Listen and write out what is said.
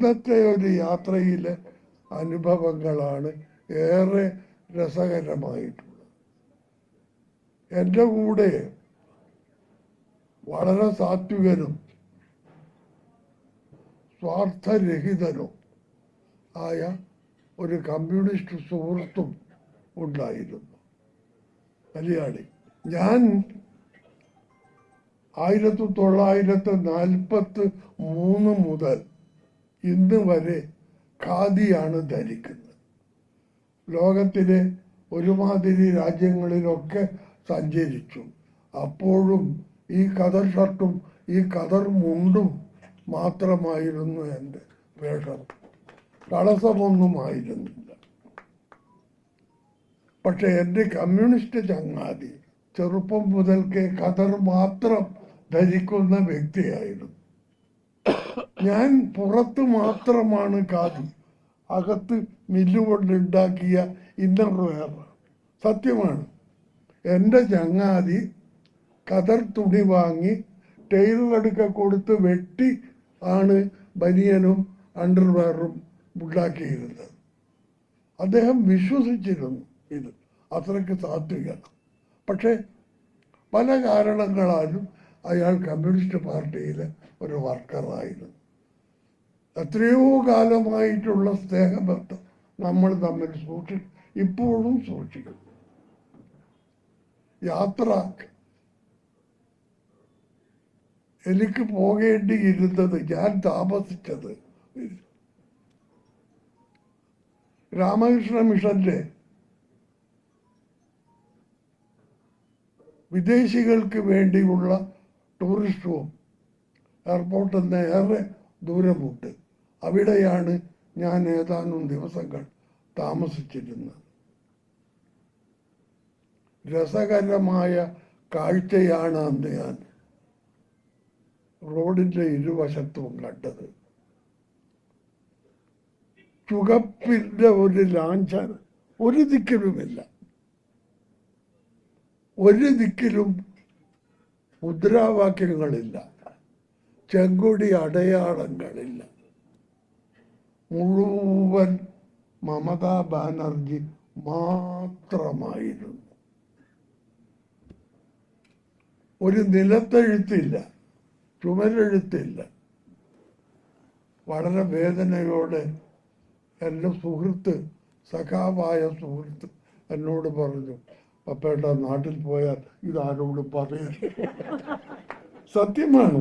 ഇന്നത്തെ ഒരു യാത്രയിലെ അനുഭവങ്ങളാണ് ഏറെ രസകരമായിട്ടുള്ളത്. എൻ്റെ കൂടെ വളരെ സാത്വികനും സ്വാർത്ഥരഹിതനും ആയ ഒരു കമ്മ്യൂണിസ്റ്റ് സുഹൃത്തും ഉണ്ടായിരുന്നു, മലയാളി. ഞാൻ 1943 മുതൽ ഇന്ന് വരെ ഖാദിയാണ് ധരിക്കുന്നത്. ലോകത്തിലെ ഒരുമാതിരി രാജ്യങ്ങളിലൊക്കെ സഞ്ചരിച്ചു. അപ്പോഴും ഈ കതർ ഷർട്ടും ഈ കതർ മുണ്ടും മാത്രമായിരുന്നു എൻ്റെ വേഷം. കളസമൊന്നും ആയിരുന്നില്ല. പക്ഷെ എൻ്റെ കമ്മ്യൂണിസ്റ്റ് ചങ്ങാതി ചെറുപ്പം മുതൽക്കേ കതർ മാത്രം ധരിക്കുന്ന വ്യക്തിയായിരുന്നു. ഞാൻ പുറത്ത് മാത്രമാണ് ഖാദി, അകത്ത് മില്ലുകൊണ്ടുണ്ടാക്കിയ ഇന്നർ വെയർ. സത്യമാണ്. എൻ്റെ ചങ്ങാതി കതർ തുണി വാങ്ങി ടൈലറെടുക്ക കൊടുത്ത് വെട്ടി ആണ് ബനിയനും അണ്ടർവെയറും ഉണ്ടാക്കിയിരുന്നത്. അദ്ദേഹം വിശ്വസിച്ചിരുന്നു ഇത് അത്രയ്ക്ക് സാത്വികത. പക്ഷെ പല കാരണങ്ങളാലും അയാൾ കമ്മ്യൂണിസ്റ്റ് പാർട്ടിയിലെ ഒരു വർക്കറായിരുന്നു. എത്രയോ കാലമായിട്ടുള്ള സ്നേഹബന്ധം നമ്മൾ തമ്മിൽ ഇപ്പോഴും സൂക്ഷിക്കുന്നു. യാത്ര എനിക്ക് പോകേണ്ടിയിരുന്നത്, ഞാൻ താമസിച്ചത് രാമകൃഷ്ണ മിഷന്റെ വിദേശികൾക്ക് വേണ്ടിയുള്ള ടൂറിസ്റ്റ് ഹോം എയർപോർട്ടിൽ നിന്ന് ഏറെ ദൂരമുണ്ട്. അവിടെയാണ് ഞാൻ ഏതാനും ദിവസങ്ങൾ താമസിച്ചിരുന്നത്. രസകരമായ കാഴ്ചയാണ് അന്ന് ഞാൻ റോഡിൻ്റെ ഇരുവശത്തും കണ്ടത്. ചുവപ്പിൻ്റെ ഒരു ലാഞ്ചന ഒരു ദിക്കിലുമില്ല. ഒരു ദിക്കിലും മുദ്രാവാക്യങ്ങളില്ല, ചെങ്കൊടി അടയാളങ്ങളില്ല. മുഴുവൻ മമതാ ബാനർജി മാത്രമായിരുന്നു. ഒരു നിലത്തെഴുത്തില്ല, ചുമരെഴുത്തില്ല. വളരെ വേദനയോടെ എൻ്റെ സുഹൃത്ത്, സഖാവായ സുഹൃത്ത് എന്നോട് പറഞ്ഞു, പപ്പേട്ട നാട്ടിൽ പോയാൽ ഇതാരോട് പറയരുത്. സത്യമാണ്.